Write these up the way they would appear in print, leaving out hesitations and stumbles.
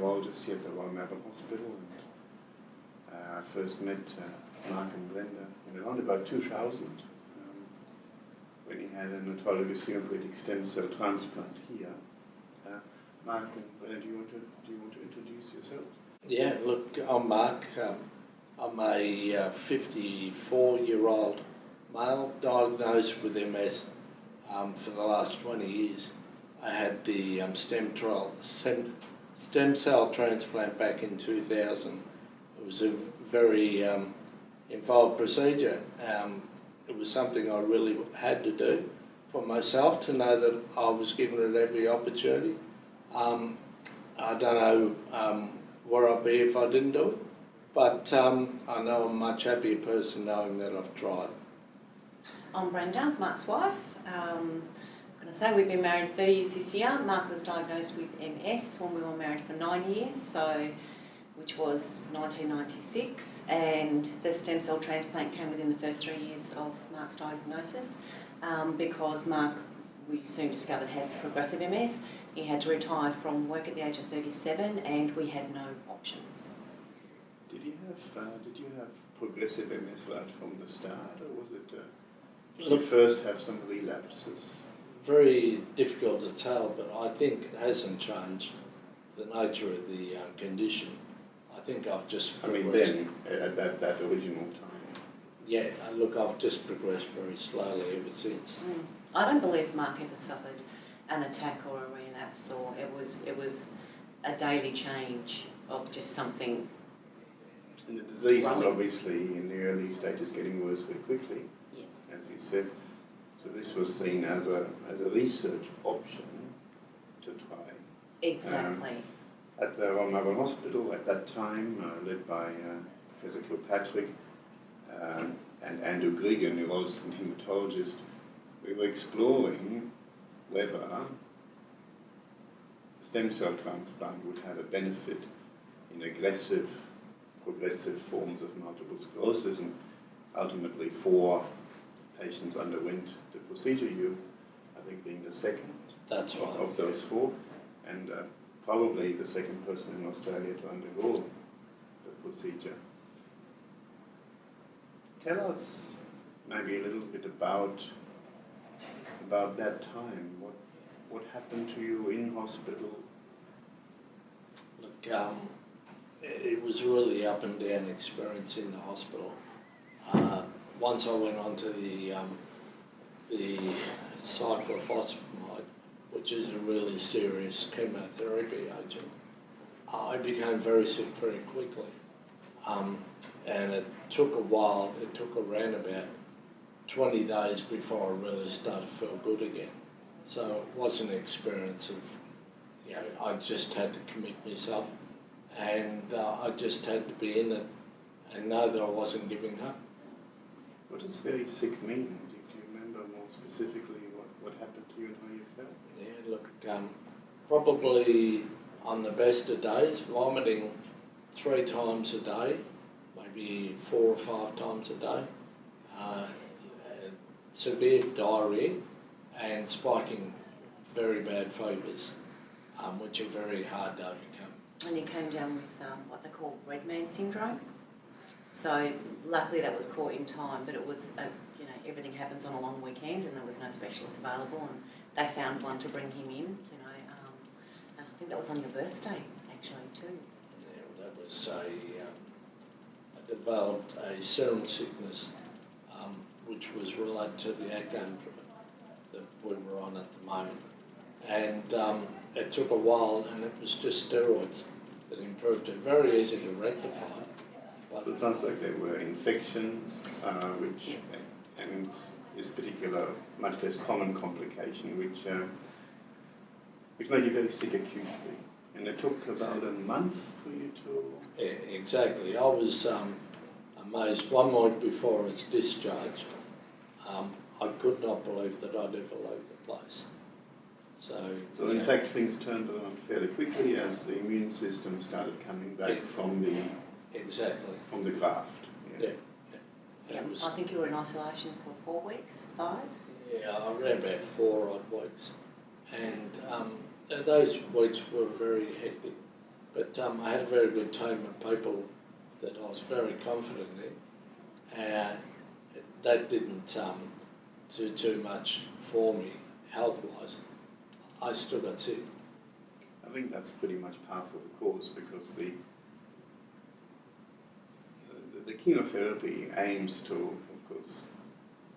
neurologist here at the Royal Melbourne Hospital, and I first met Mark and Brenda in around about 2000 when he had an autologous haematopoietic stem cell transplant here. Mark and Brenda, do you want to introduce yourselves? Yeah, look, I'm Mark. I'm a 54-year-old male diagnosed with MS for the last 20 years. I had the stem cell transplant back in 2000. It was a very involved procedure. It was something I really had to do for myself, to know that I was given it every opportunity. I don't know where I'd be if I didn't do it, but I know I'm a much happier person knowing that I've tried. I'm Brenda, Mark's wife. I'm going to say we've been married 30 years this year. Mark was diagnosed with MS when we were married for 9 years, which was 1996, and the stem cell transplant came within the first 3 years of Mark's diagnosis because Mark, we soon discovered, had progressive MS. He had to retire from work at the age of 37, and we had no options. Did you have progressive MS right from the start, or was it? Did you first have some relapses? Very difficult to tell, but I think it hasn't changed the nature of the condition. I think I've just progressed. I mean, then at that original time. Yeah, look, I've just progressed very slowly ever since. I don't believe Mark ever suffered an attack or a relapse, or it was a daily change of just something. And the disease was obviously in the early stages getting worse very quickly, as you said. So this was seen as a research option to try. Exactly. At the Royal Melbourne Hospital at that time, led by Professor Kilpatrick and Andrew Grieger, neurologist and hematologist, we were exploring whether stem cell transplant would have a benefit in aggressive, progressive forms of multiple sclerosis, and ultimately 4 patients underwent the procedure, you, I think, being the second of those 4, and probably the second person in Australia to undergo the procedure. Tell us maybe a little bit about that time. What happened to you in hospital? Look, it was really up and down experience in the hospital. Once I went on to the cyclophosphamide, which is a really serious chemotherapy agent, I became very sick very quickly. And it took a while. It took around about 20 days before I really started to feel good again. So it was an experience of, I just had to commit myself, and I just had to be in it and know that I wasn't giving up. What does very sick mean? Do you remember more specifically what happened to you and how you felt? Yeah, look, probably on the best of days, vomiting 3 times a day, maybe 4 or 5 times a day, severe diarrhea, and spiking very bad fevers, which are very hard to overcome. And you came down with what they call red man syndrome. So luckily that was caught in time, but it was, everything happens on a long weekend, and there was no specialist available, and they found one to bring him in, and I think that was on your birthday, actually, too. Yeah, that was I developed a serum sickness, which was related to the AHSCT that we were on at the moment. And it took a while, and it was just steroids that improved it. Very easy to rectify. But it sounds like there were infections, and this particular, much less common complication, which made you very sick acutely. And it took about a month for you to... Yeah, exactly. I was amazed 1 week before I was discharged. I could not believe that I'd ever leave the place. So in fact, things turned around fairly quickly as the immune system started coming back from the graft. I think you were in isolation for 4 weeks, 5? Yeah, around about 4 odd weeks, and those weeks were very hectic. But I had a very good team of people that I was very confident in, and that didn't do too much for me health-wise. I still got sick. I think that's pretty much par for the course, because the chemotherapy aims to, of course,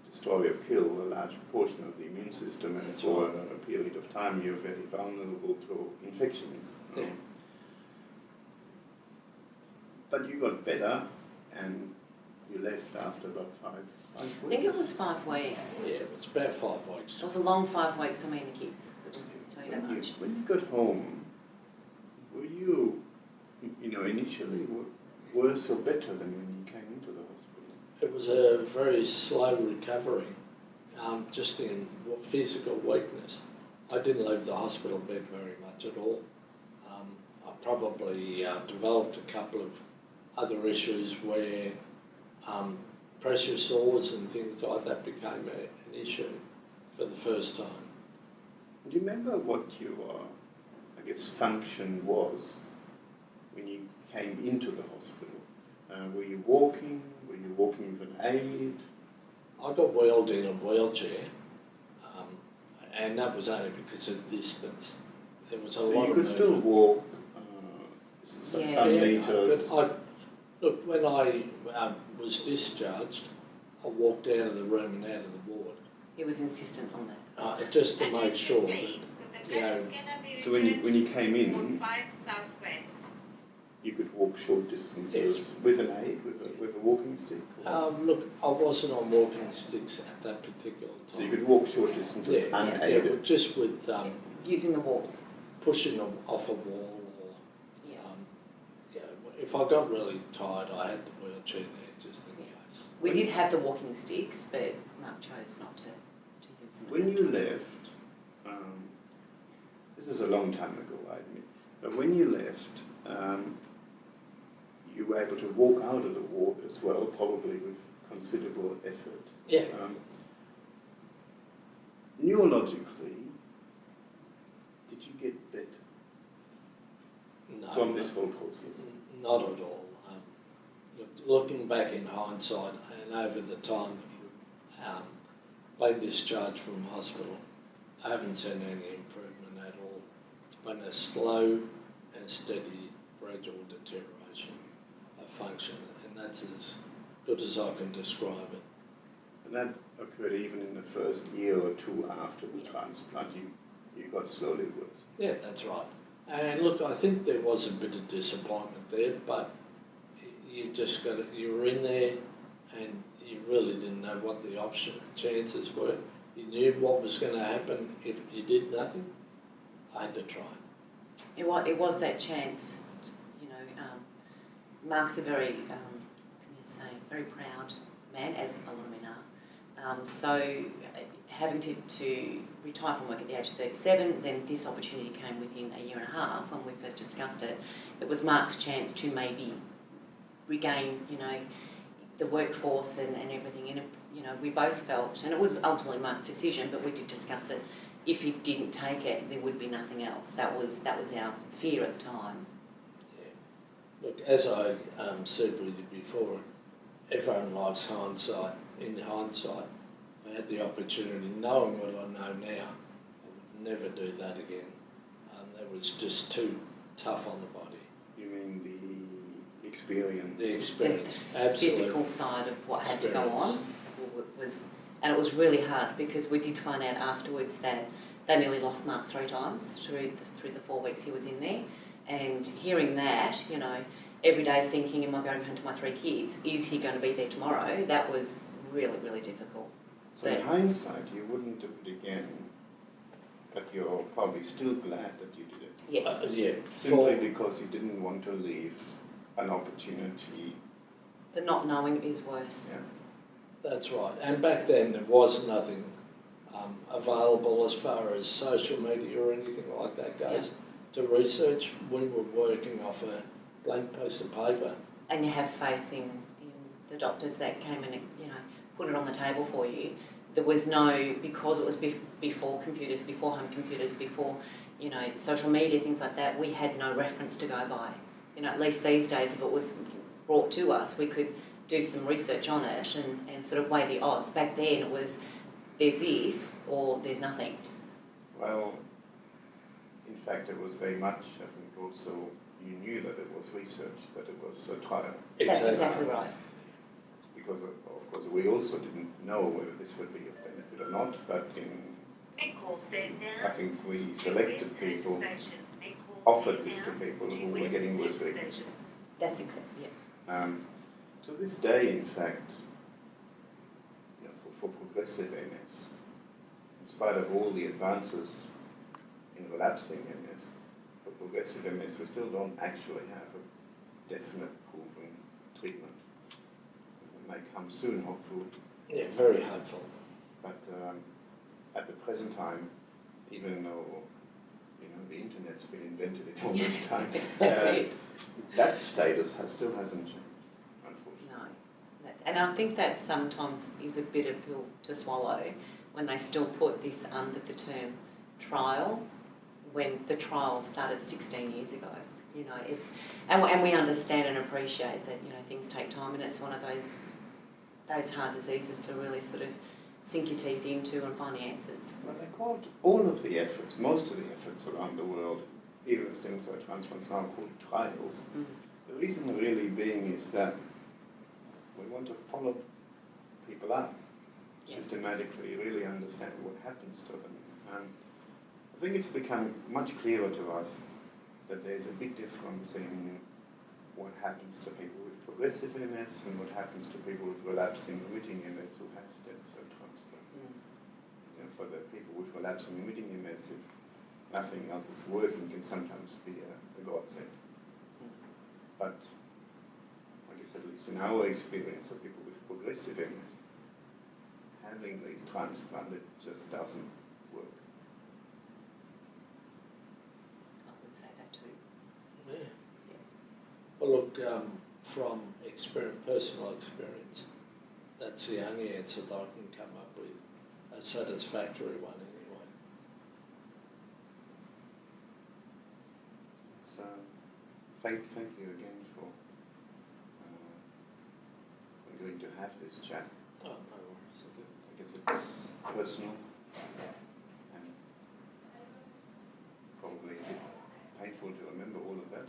destroy or kill a large proportion of the immune system, and for a period of time you're very vulnerable to infections. Yeah. Mm. But you got better, and you left after about five weeks. I think it was 5 weeks. Yeah, it was about 5 weeks. It was a long 5 weeks for me and the kids. I can tell you that much. When you got home, were you, initially worse or better than when you came into the hospital? It was a very slow recovery, just in physical weakness. I didn't leave the hospital bed very much at all. I probably developed a couple of other issues where pressure sores and things like that became an issue for the first time. Do you remember what your, function was when you came into the hospital? Were you walking? Were you walking with an aid? I got wheeled in a wheelchair, and that was only because of distance. There was a lot of So you could still walk some meters? Look, when I was discharged, I walked out of the room and out of the ward. He was insistent on that. Just to make sure that, So when you came in, you could walk short distances Yes. with an aid, with a walking stick? look, I wasn't on walking sticks at that particular time. So you could walk short distances unaided? Yeah, just with Using the walls. pushing off a wall, or if I got really tired, I had the wheelchair there just in case. We did have the walking sticks, but Mark chose not to use them. When you left, this is a long time ago, I admit, but when you left, you were able to walk out of the ward as well, probably with considerable effort. Yeah. Neurologically, did you get better No, from this whole process? Not at all. Looking back in hindsight, and over the time that we've been discharged from hospital, I haven't seen any improvement at all. It's been a slow and steady, gradual deterioration of function, and that's as good as I can describe it. And that occurred even in the first year or two after the transplant. You got slowly worse. Yeah, that's right. And look, I think there was a bit of disappointment there, but you were in there and you really didn't know what the chances were. You knew what was going to happen if you did nothing. I had to try. It was that chance, Mark's a very, very proud man, as a lot of men are. So having to retire from work at the age of 37, then this opportunity came within a year and a half when we first discussed it. It was Mark's chance to maybe regain, the workforce and everything. And, we both felt, and it was ultimately Mark's decision, but we did discuss it, if he didn't take it, there would be nothing else. That was our fear at the time. Yeah. Look, as I said with you before, everyone likes hindsight. In hindsight, I had the opportunity, knowing what I know now, I would never do that again. That was just too tough on the body. You mean the experience? The experience, The absolutely. physical side of what had to go on and it was really hard, because we did find out afterwards that they nearly lost Mark 3 times through the 4 weeks he was in there. And hearing that, every day thinking, am I going home to my 3 kids? Is he going to be there tomorrow? That was really, really difficult. So in hindsight, you wouldn't do it again, but you're probably still glad that you did it. Yes. Yeah. Simply because you didn't want to leave an opportunity. The not knowing is worse. Yeah. That's right. And back then there was nothing available as far as social media or anything like that goes. To research, we were working off a blank piece of paper. And you have faith in the doctors that came in and, put it on the table for you. There was no, because it was before computers, before home computers, before you know, social media, things like that, we had no reference to go by. You know, at least these days, if it was brought to us, we could do some research on it and sort of weigh the odds. Back then it was, there's this or there's nothing. Well, in fact, it was very much, I think also, you knew that it was research, that it was a trial. That's exactly right. Because, of course, we also didn't know whether this would be of benefit or not, but I think we selected people, offered this to people who were getting worse treatment. That's exactly, yeah. To this day, in fact, you know, for progressive MS, in spite of all the advances in relapsing MS, for progressive MS, we still don't actually have a definite proven treatment. It may come soon, hopefully. Yeah, very hopeful. But at the present time, even though you know the internet's been invented in all this time, That's it. that status still hasn't changed. No, and I think that sometimes is a bitter pill to swallow when they still put this under the term trial, when the trial started 16 years ago. You know, it's and we understand and appreciate that, you know, things take time, and it's one of those hard diseases to really sort of sink your teeth into and find the answers. Well, they called all of the efforts, most of the efforts around the world, even stem cell transplants, now called trials. Mm. The reason really being is that we want to follow people up systematically, really understand what happens to them. And I think it's become much clearer to us that there's a big difference in what happens to people with progressive MS and what happens to people with relapsing remitting MS who have stem cell transplants. Mm. You know, for the people with relapsing remitting MS, if nothing else is working, can sometimes be a godsend. Mm. But I guess at least in our experience of people with progressive MS, having these transplanted just doesn't work. I would say that too. Yeah. Well, look, from personal experience, that's the only answer that I can come up with, a satisfactory one anyway. So, thank you again for agreeing to have this chat. Oh, no worries. I guess it's personal and probably a bit painful to remember all of that.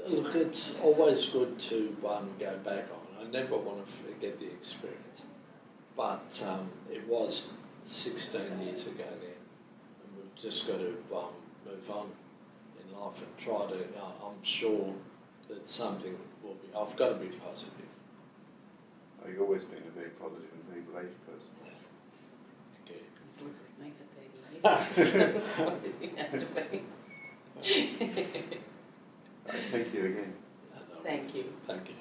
Look, it's always good to go back on. I never want to forget the experience. But it was 16 years ago now, and we've just got to move on in life and try to, I'm sure that something will be, I've got to be positive. You've always been a very positive and very brave person. Thank you. He's lived with me for 30 years. That's what it has to be. Thank you again. No, Thank you. Thank you.